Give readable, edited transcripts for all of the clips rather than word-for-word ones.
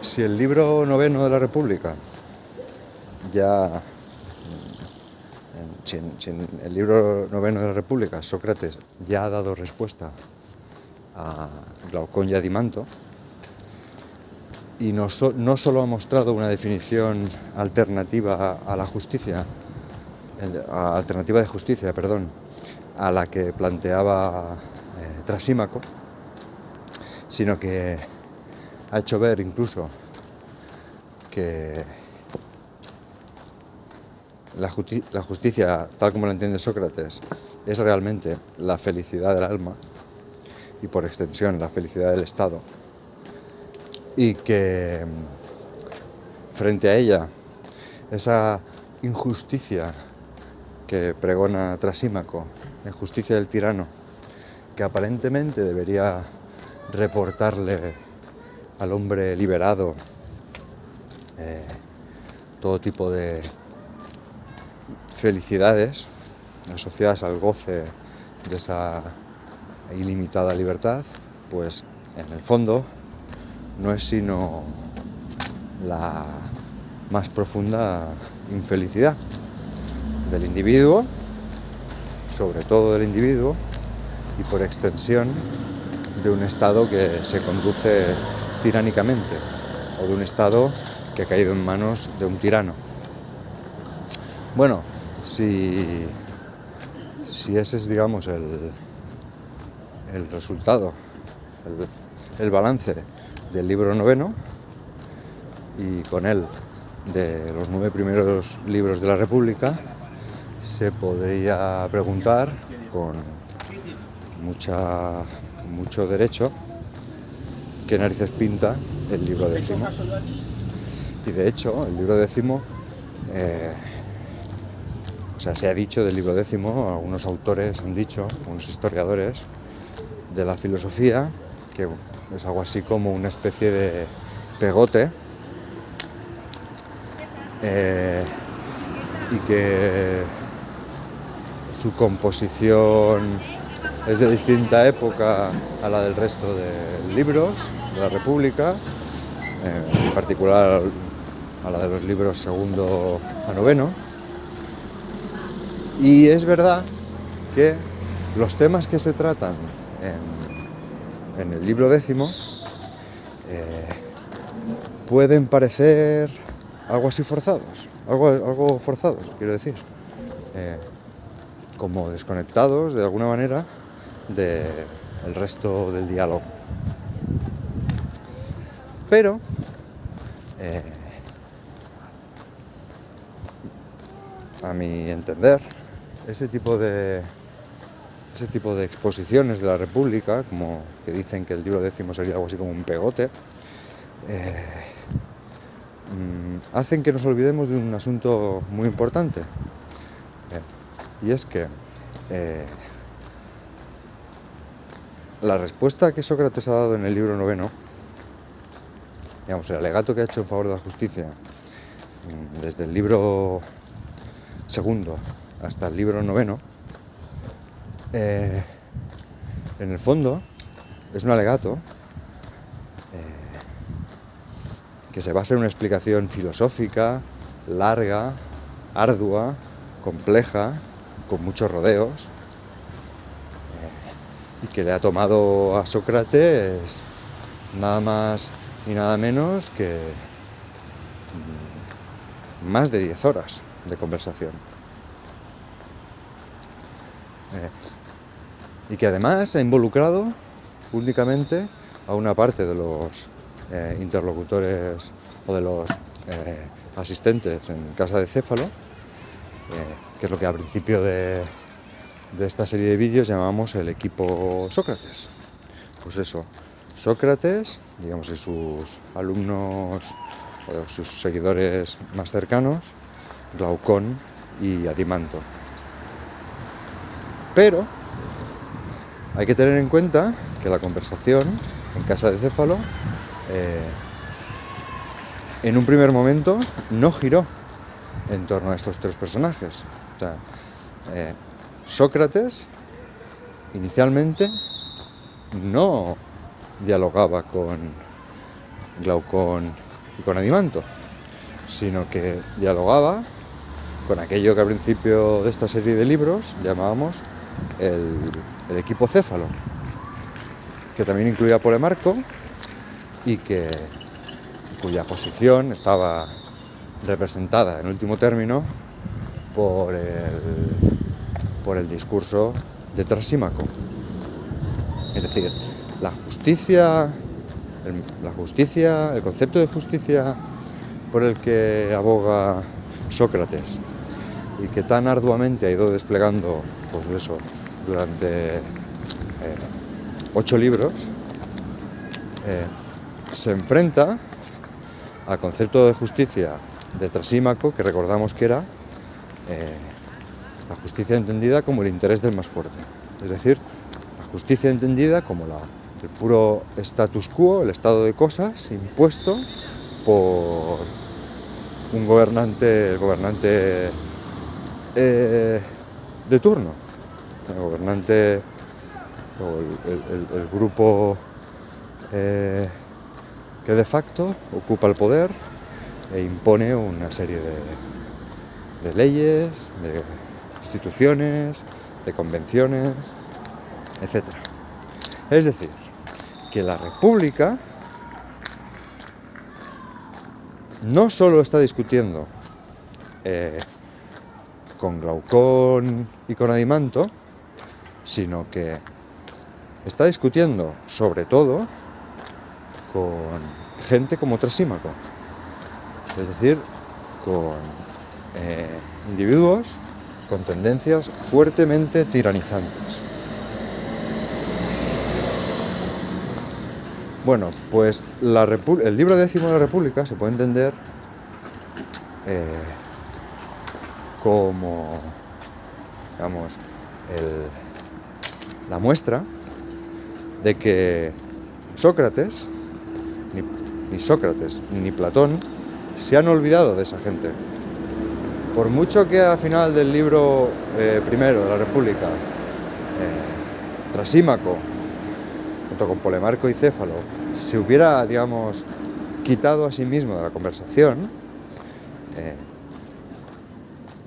Si el libro noveno de la República ya... Si en el libro noveno de la República Sócrates ya ha dado respuesta a Glaucón y a Dimanto, y no solo ha mostrado una definición alternativa a la justicia, alternativa de justicia, a la que planteaba Trasímaco, sino que ha hecho ver incluso que la justicia, tal como la entiende Sócrates, es realmente la felicidad del alma y por extensión la felicidad del Estado, y que frente a ella esa injusticia que pregona Trasímaco, la injusticia del tirano, que aparentemente debería reportarle al hombre liberado todo tipo de felicidades asociadas al goce de esa ilimitada libertad, pues en el fondo no es sino la más profunda infelicidad del individuo, sobre todo del individuo, y por extensión de un Estado que se conduce tiránicamente, o de un Estado que ha caído en manos de un tirano. Bueno, si ese es, digamos, el resultado, el balance del libro noveno, y con él de los 9 primeros libros de la República, se podría preguntar con mucho derecho qué narices pinta el libro décimo. Y de hecho, el libro décimo, se ha dicho del libro décimo, algunos autores han dicho, algunos historiadores de la filosofía, que es algo así como una especie de pegote, y que su composición es de distinta época a la del resto de libros de la República, en particular a la de los libros segundo a noveno. Y es verdad que los temas que se tratan en el libro décimo pueden parecer algo así forzados, algo forzados, quiero decir, como desconectados de alguna manera del resto del diálogo. Pero a mi entender, ese tipo de exposiciones de la República, como que dicen que el libro décimo sería algo así como un pegote, hacen que nos olvidemos de un asunto muy importante, y es que la respuesta que Sócrates ha dado en el libro noveno, digamos, el alegato que ha hecho en favor de la justicia, desde el libro segundo hasta el libro noveno, en el fondo es un alegato que se basa en una explicación filosófica, larga, ardua, compleja, con muchos rodeos, y que le ha tomado a Sócrates nada más y nada menos que más de 10 horas de conversación. Y que además ha involucrado únicamente a una parte de los interlocutores o de los asistentes en casa de Céfalo, que es lo que al principio de esta serie de vídeos llamamos el equipo Sócrates. Pues eso, Sócrates, digamos, y sus alumnos o sus seguidores más cercanos, Glaucón y Adimanto. Pero hay que tener en cuenta que la conversación en casa de Céfalo, en un primer momento, no giró en torno a estos tres personajes. O sea, Sócrates inicialmente no dialogaba con Glaucón y con Adimanto, sino que dialogaba con aquello que al principio de esta serie de libros llamábamos el equipo céfalo, que también incluía a Polemarco y cuya posición estaba representada en último término por el discurso de Trasímaco. Es decir, el concepto de justicia por el que aboga Sócrates y que tan arduamente ha ido desplegando, pues eso, durante 8 libros, se enfrenta al concepto de justicia de Trasímaco, que recordamos que era la justicia entendida como el interés del más fuerte. Es decir, la justicia entendida como el puro status quo, el estado de cosas impuesto por el gobernante de turno, el gobernante o el grupo que de facto ocupa el poder e impone una serie de leyes, de instituciones, de convenciones, etc. Es decir, que la República no solo está discutiendo con Glaucón y con Adimanto, sino que está discutiendo sobre todo con gente como Trasímaco, es decir, con individuos con tendencias fuertemente tiranizantes. Bueno, pues el libro 10 de la República se puede entender como, digamos, la muestra de que Sócrates, ni Sócrates ni Platón se han olvidado de esa gente. Por mucho que al final del libro primero de la República, Trasímaco, junto con Polemarco y Céfalo, se hubiera, digamos, quitado a sí mismo de la conversación,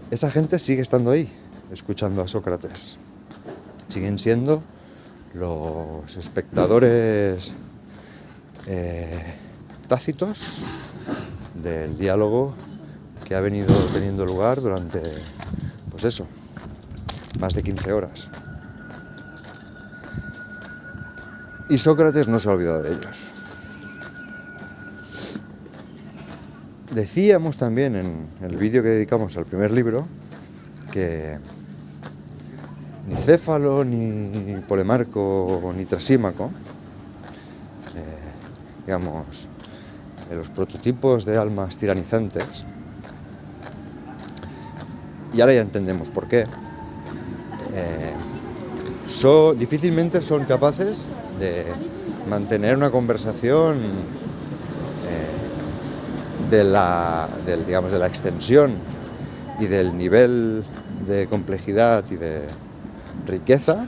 esa gente sigue estando ahí, escuchando a Sócrates. Siguen siendo los espectadores tácitos del diálogo que ha venido teniendo lugar durante, pues eso, más de 15 horas. Y Sócrates no se ha olvidado de ellos. Decíamos también en el vídeo que dedicamos al primer libro que ni Céfalo, ni Polemarco, ni Trasímaco, digamos, los prototipos de almas tiranizantes, y ahora ya entendemos por qué, difícilmente son capaces de mantener una conversación de la extensión y del nivel de complejidad y de riqueza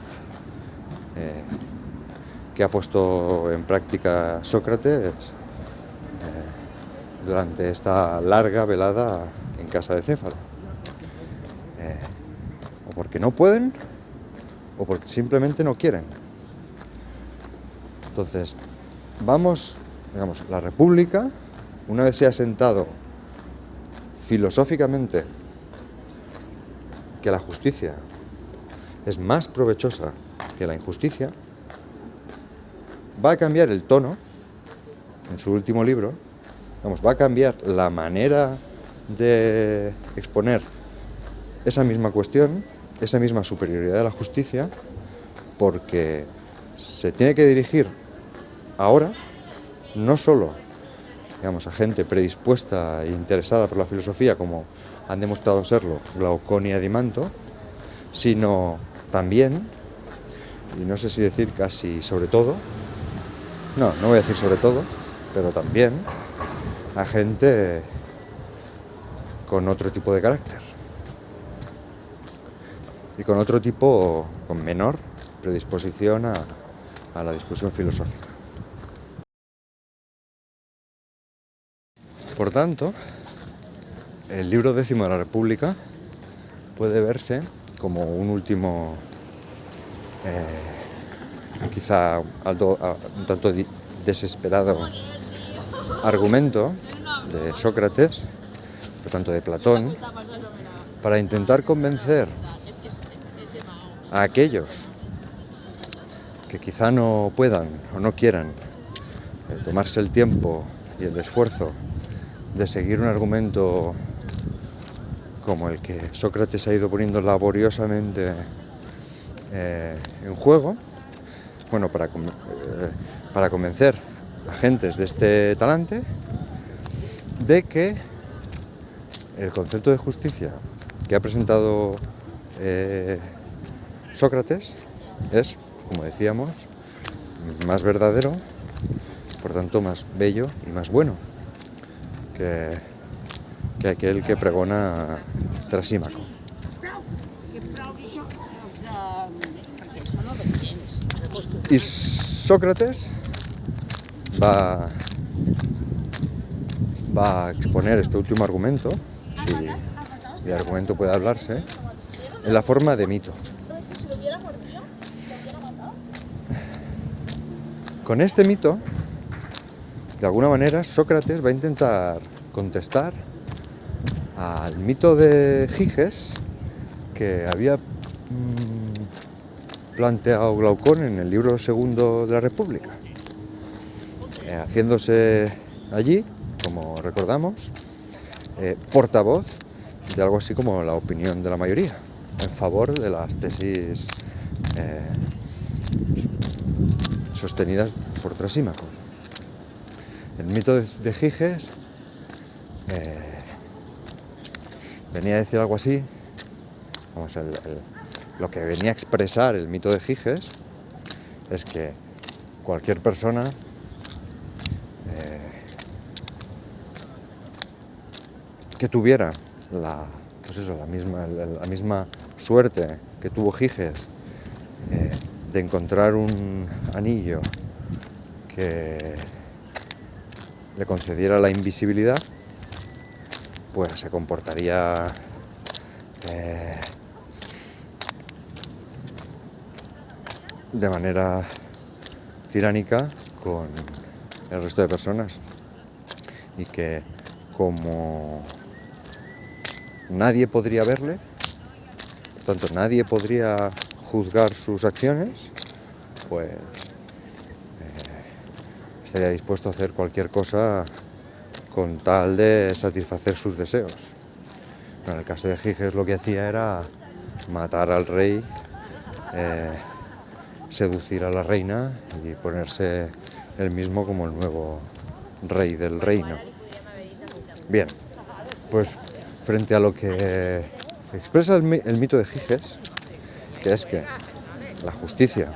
que ha puesto en práctica Sócrates durante esta larga velada en casa de Céfalo. O porque no pueden, o porque simplemente no quieren. Entonces, la República, una vez se ha sentado filosóficamente que la justicia es más provechosa que la injusticia, va a cambiar el tono en su último libro, va a cambiar la manera de exponer esa misma cuestión, esa misma superioridad de la justicia, porque se tiene que dirigir ahora no solo, a gente predispuesta e interesada por la filosofía, como han demostrado serlo Glaucón y Adimanto, sino también, y no sé si decir casi sobre todo, no voy a decir sobre todo, pero también a gente con otro tipo de carácter y con menor predisposición a la discusión filosófica. Por tanto, el libro 10º de la República puede verse como un último, quizá un tanto desesperado argumento de Sócrates, por tanto de Platón, para intentar convencer a aquellos que quizá no puedan o no quieran tomarse el tiempo y el esfuerzo de seguir un argumento como el que Sócrates ha ido poniendo laboriosamente en juego, bueno, para convencer a gentes de este talante de que el concepto de justicia que ha presentado Sócrates es, como decíamos, más verdadero, por tanto más bello y más bueno que aquel que pregona Trasímaco. Y Sócrates va a exponer este último argumento, si de argumento puede hablarse, en la forma de mito. Con este mito, de alguna manera, Sócrates va a intentar contestar al mito de Giges que había planteado Glaucón en el libro 2º de la República, haciéndose allí, como recordamos, portavoz de algo así como la opinión de la mayoría, en favor de las tesis sostenidas por Trasímaco. El mito de Giges venía a decir algo así, vamos, lo que venía a expresar el mito de Giges es que cualquier persona que tuviera la misma suerte que tuvo Giges de encontrar un anillo que le concediera la invisibilidad, pues se comportaría de manera tiránica con el resto de personas, y que como nadie podría verle, por tanto nadie podría juzgar sus acciones, pues estaría dispuesto a hacer cualquier cosa con tal de satisfacer sus deseos. En el caso de Giges lo que hacía era matar al rey, seducir a la reina y ponerse él mismo como el nuevo rey del reino. Bien, pues frente a lo que expresa el mito de Giges, que es que la justicia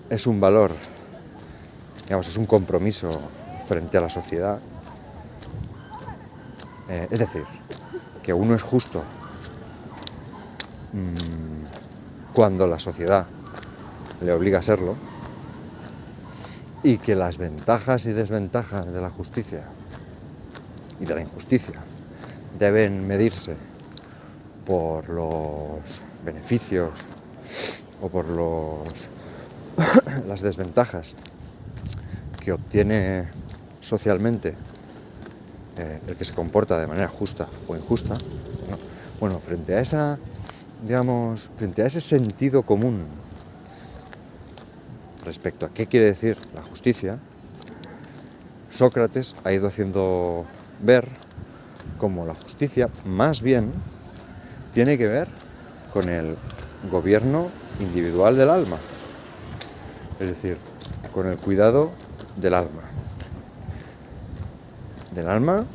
es un valor, digamos, es un compromiso frente a la sociedad, es decir, que uno es justo cuando la sociedad le obliga a serlo, y que las ventajas y desventajas de la justicia y de la injusticia deben medirse por los beneficios o por las desventajas que obtiene socialmente el que se comporta de manera justa o injusta. Bueno, frente a ese sentido común respecto a qué quiere decir la justicia, Sócrates ha ido haciendo ver cómo la justicia más bien tiene que ver con el gobierno individual del alma, es decir, con el cuidado del alma. Del alma,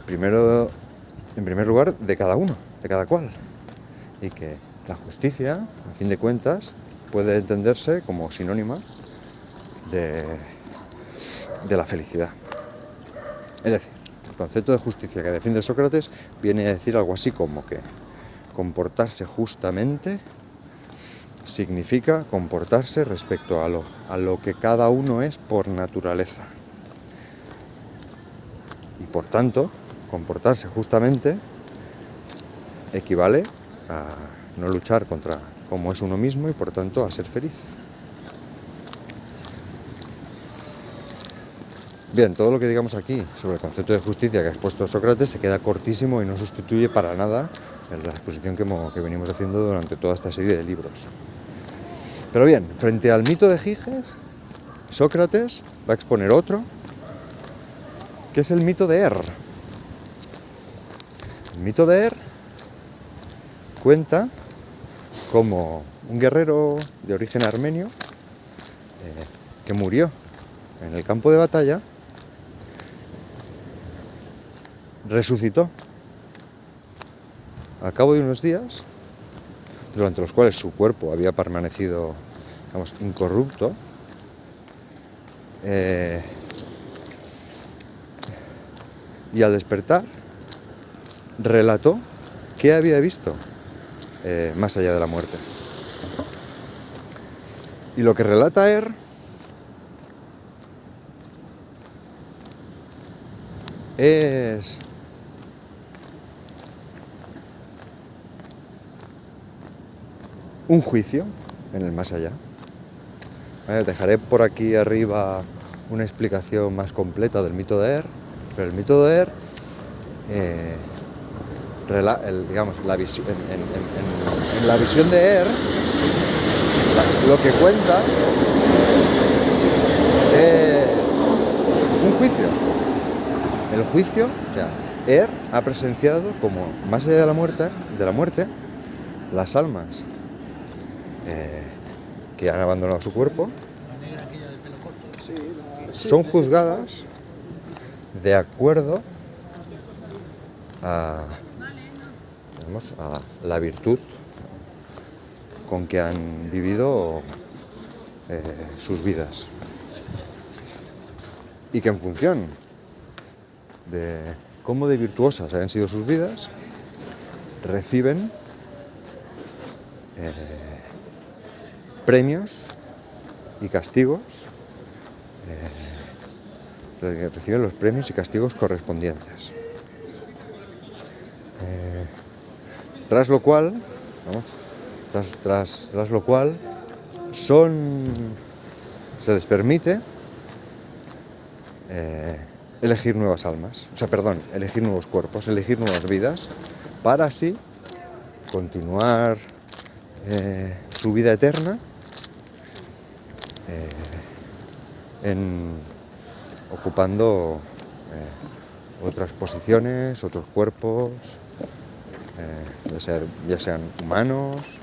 en primer lugar, de cada uno, de cada cual. Y que la justicia, a fin de cuentas, puede entenderse como sinónima de la felicidad. Es decir, el concepto de justicia que defiende Sócrates viene a decir algo así como que comportarse justamente significa comportarse respecto a lo que cada uno es por naturaleza. Y por tanto, comportarse justamente equivale a no luchar contra cómo es uno mismo y por tanto a ser feliz. Bien, todo lo que digamos aquí sobre el concepto de justicia que ha expuesto Sócrates se queda cortísimo y no sustituye para nada la exposición que venimos haciendo durante toda esta serie de libros. Pero bien, frente al mito de Giges, Sócrates va a exponer otro, que es el mito de Er. El mito de Er cuenta como un guerrero de origen armenio que murió en el campo de batalla, resucitó al cabo de unos días, durante los cuales su cuerpo había permanecido, digamos, incorrupto, y al despertar relató qué había visto más allá de la muerte. Y lo que relata Er es un juicio en el más allá. Dejaré por aquí arriba una explicación más completa del mito de Er, pero el mito de Er, digamos, en la visión de Er, lo que cuenta es un juicio. El juicio, o sea, Er ha presenciado como más allá de la muerte, las almas que han abandonado su cuerpo son juzgadas de acuerdo a la virtud con que han vivido sus vidas, y que en función de cómo de virtuosas hayan sido sus vidas, reciben premios y castigos, reciben los premios y castigos correspondientes. Tras lo cual se les permite elegir nuevas almas, elegir nuevos cuerpos, elegir nuevas vidas, para así continuar su vida eterna ocupando otras posiciones, otros cuerpos, ya sean humanos,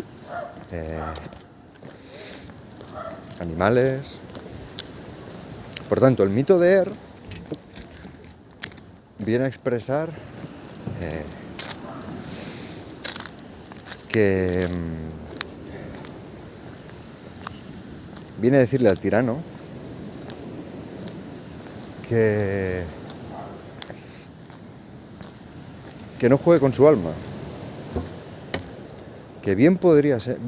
animales. Por tanto, el mito de Er viene a expresar que viene a decirle al tirano que no juegue con su alma, que bien pudiera ser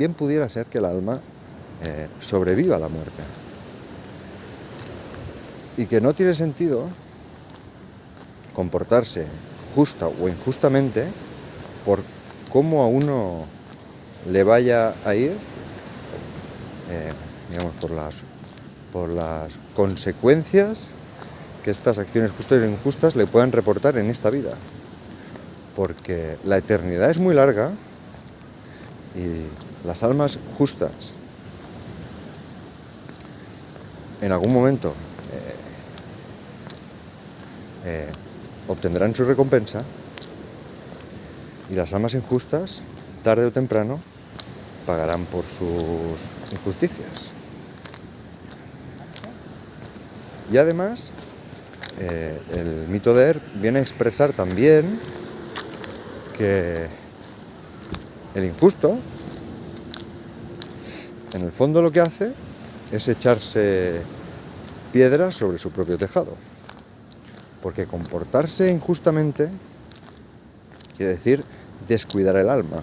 que el alma sobreviva a la muerte, y que no tiene sentido comportarse justa o injustamente por cómo a uno le vaya a ir, digamos, por las consecuencias que estas acciones justas e injustas le puedan reportar en esta vida, porque la eternidad es muy larga y las almas justas en algún momento obtendrán su recompensa, y las almas injustas, tarde o temprano, pagarán por sus injusticias. Y además, el mito de Er viene a expresar también que el injusto, en el fondo, lo que hace es echarse piedras sobre su propio tejado, porque comportarse injustamente quiere decir descuidar el alma,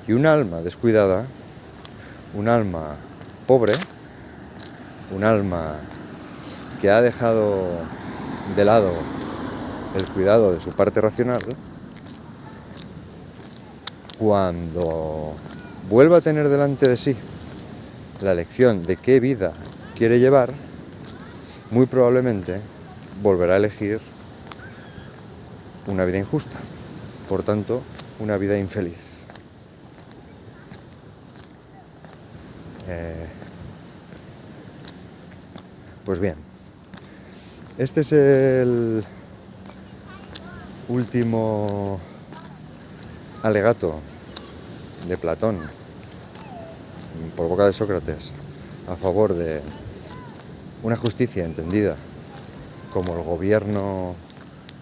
y una alma descuidada un alma pobre, un alma que ha dejado de lado el cuidado de su parte racional, cuando vuelva a tener delante de sí la elección de qué vida quiere llevar, muy probablemente volverá a elegir una vida injusta, por tanto, una vida infeliz. Pues bien, este es el último alegato de Platón, por boca de Sócrates, a favor de una justicia entendida como el gobierno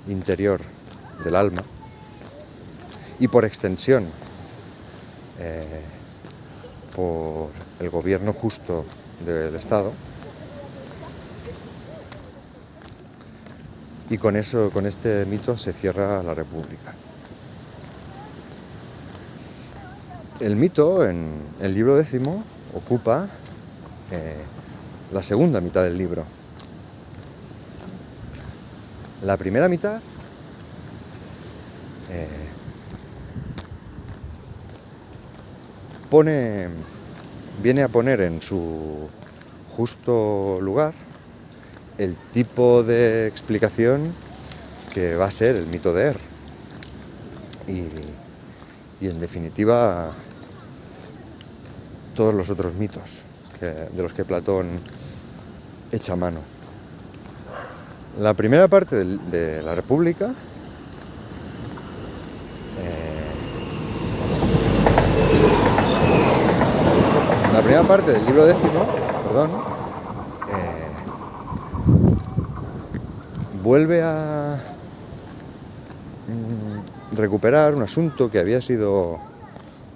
interior del alma y por extensión por el gobierno justo del Estado. Y con eso, con este mito se cierra la República. El mito en el libro 10 ocupa la segunda mitad del libro. La primera mitad viene a poner en su justo lugar el tipo de explicación que va a ser el mito de Er. Y en definitiva todos los otros mitos de los que Platón echa mano. La primera parte de la República la primera parte del libro 10, vuelve a recuperar un asunto que había sido,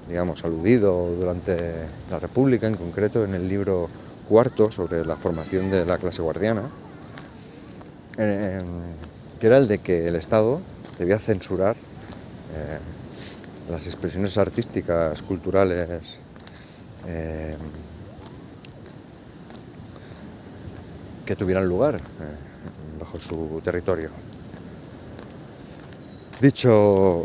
digamos, aludido durante la República, en concreto en el libro 4 sobre la formación de la clase guardiana, que era el de que el Estado debía censurar las expresiones artísticas, culturales, que tuvieran lugar bajo su territorio. Dicho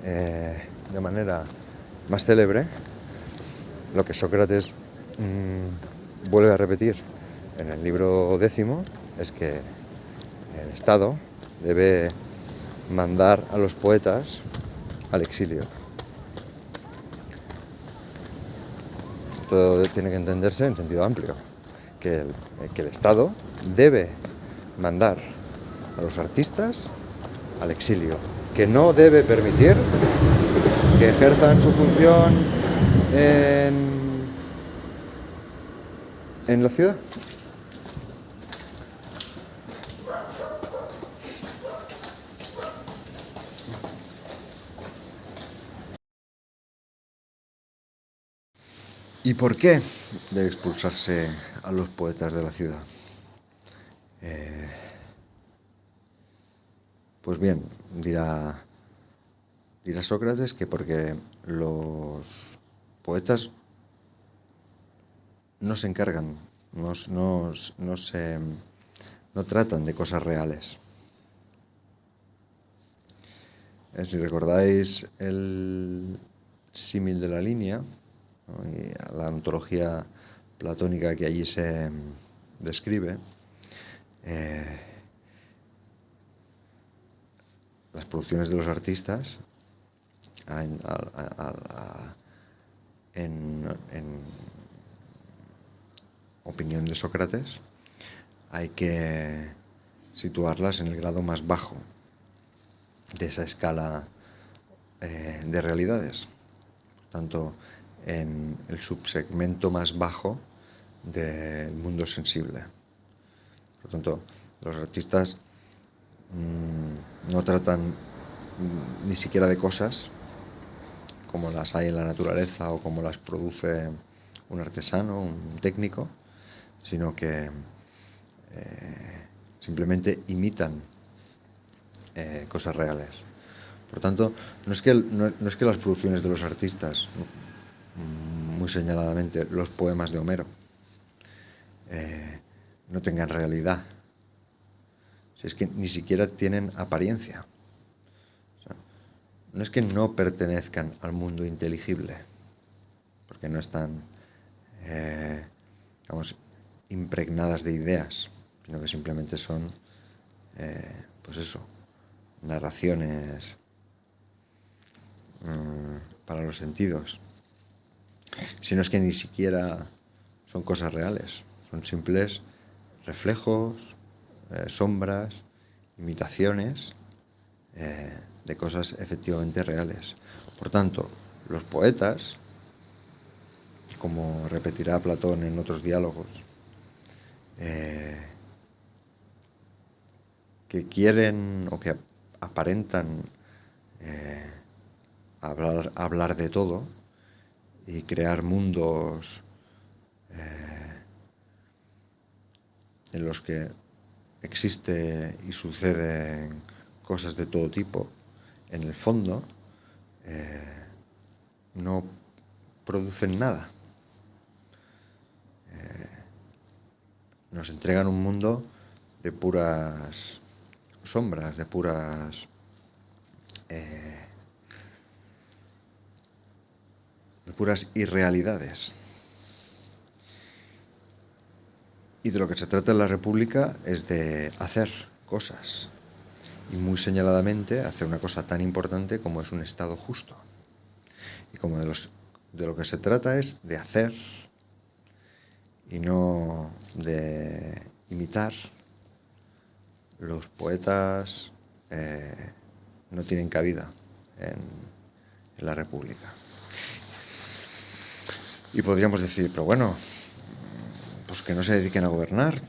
de manera más célebre, lo que Sócrates vuelve a repetir en el libro 10 es que el Estado debe mandar a los poetas al exilio. Todo tiene que entenderse en sentido amplio, que el Estado debe mandar a los artistas al exilio, que no debe permitir que ejerzan su función en la ciudad. ¿Y por qué debe expulsarse a los poetas de la ciudad? Pues bien, dirá Sócrates que porque los poetas no se encargan, no tratan de cosas reales. Si recordáis el símil de la línea, ¿no? Y la ontología platónica que allí se describe, las producciones de los artistas, en opinión de Sócrates, hay que situarlas en el grado más bajo de esa escala de realidades, tanto en el subsegmento más bajo del mundo sensible. Por lo tanto, los artistas no tratan ni siquiera de cosas como las hay en la naturaleza o como las produce un artesano, un técnico, sino que simplemente imitan cosas reales. Por tanto, no es que las producciones de los artistas, muy señaladamente los poemas de Homero, no tengan realidad. Si es que ni siquiera tienen apariencia. O sea, no es que no pertenezcan al mundo inteligible, porque no están, digamos, impregnadas de ideas, sino que simplemente son, pues eso, narraciones para los sentidos. Sino es que ni siquiera son cosas reales, son simples reflejos, sombras, imitaciones de cosas efectivamente reales. Por tanto, los poetas, como repetirá Platón en otros diálogos, que quieren o que aparentan hablar de todo y crear mundos en los que existe y suceden cosas de todo tipo, en el fondo no producen nada. Nos entregan un mundo de puras sombras, de puras irrealidades. Y de lo que se trata en la República es de hacer cosas, y muy señaladamente hacer una cosa tan importante como es un Estado justo. Y como de lo que se trata es de hacer y no de imitar, los poetas no tienen cabida en la República. Y podríamos decir, pero bueno, pues que no se dediquen a gobernar,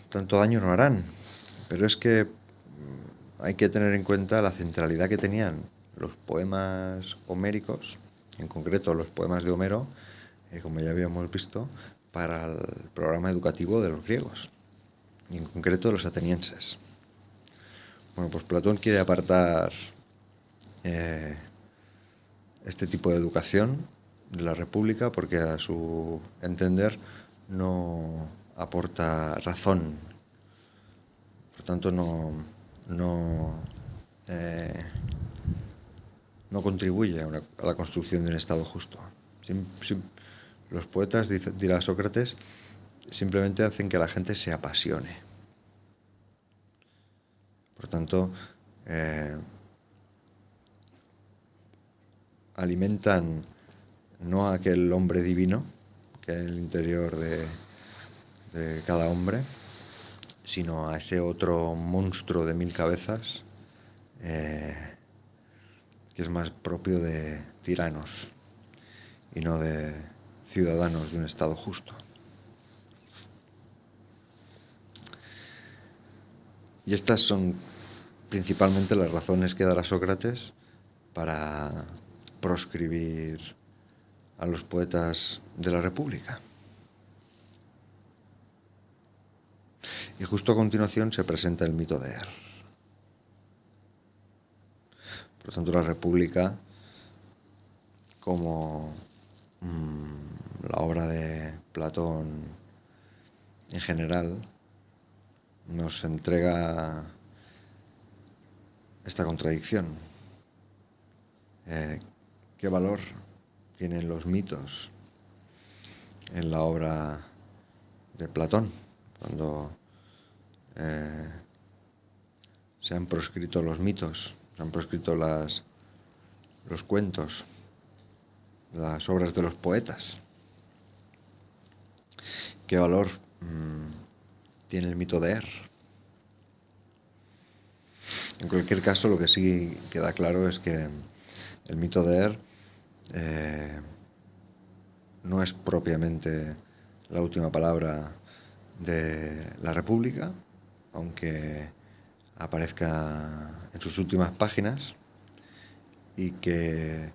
tanto daño no harán. Pero es que hay que tener en cuenta la centralidad que tenían los poemas homéricos, en concreto los poemas de Homero, como ya habíamos visto, para el programa educativo de los griegos, y en concreto de los atenienses. Bueno, pues Platón quiere apartar este tipo de educación de la República porque a su entender no aporta razón, por tanto no contribuye a la construcción de un Estado justo. Los poetas, dirá Sócrates, simplemente hacen que la gente se apasione. Por tanto, alimentan no a aquel hombre divino que hay en el interior de cada hombre, sino a ese otro monstruo de 1000 cabezas que es más propio de tiranos y no de ciudadanos de un Estado justo. Y estas son principalmente las razones que dará Sócrates para proscribir a los poetas de la República. Y justo a continuación se presenta el mito de Er. Por lo tanto, la República, como la obra de Platón en general, nos entrega esta contradicción. ¿Qué valor tienen los mitos en la obra de Platón cuando se han proscrito los mitos, se han proscrito los cuentos, las obras de los poetas? ¿Qué valor tiene el mito de Er? En cualquier caso, lo que sí queda claro es que el mito de Er no es propiamente la última palabra de la República, aunque aparezca en sus últimas páginas, y que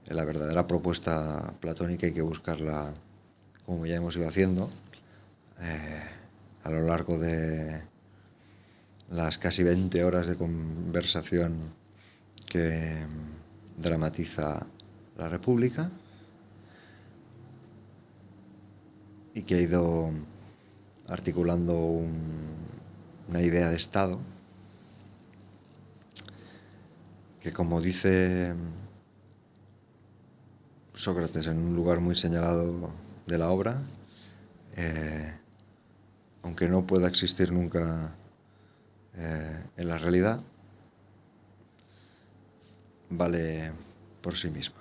la verdadera propuesta platónica hay que buscarla, como ya hemos ido haciendo, a lo largo de las casi 20 horas de conversación que dramatiza la República y que ha ido articulando una idea de Estado que, como dice Sócrates en un lugar muy señalado de la obra, aunque no pueda existir nunca en la realidad, vale por sí misma.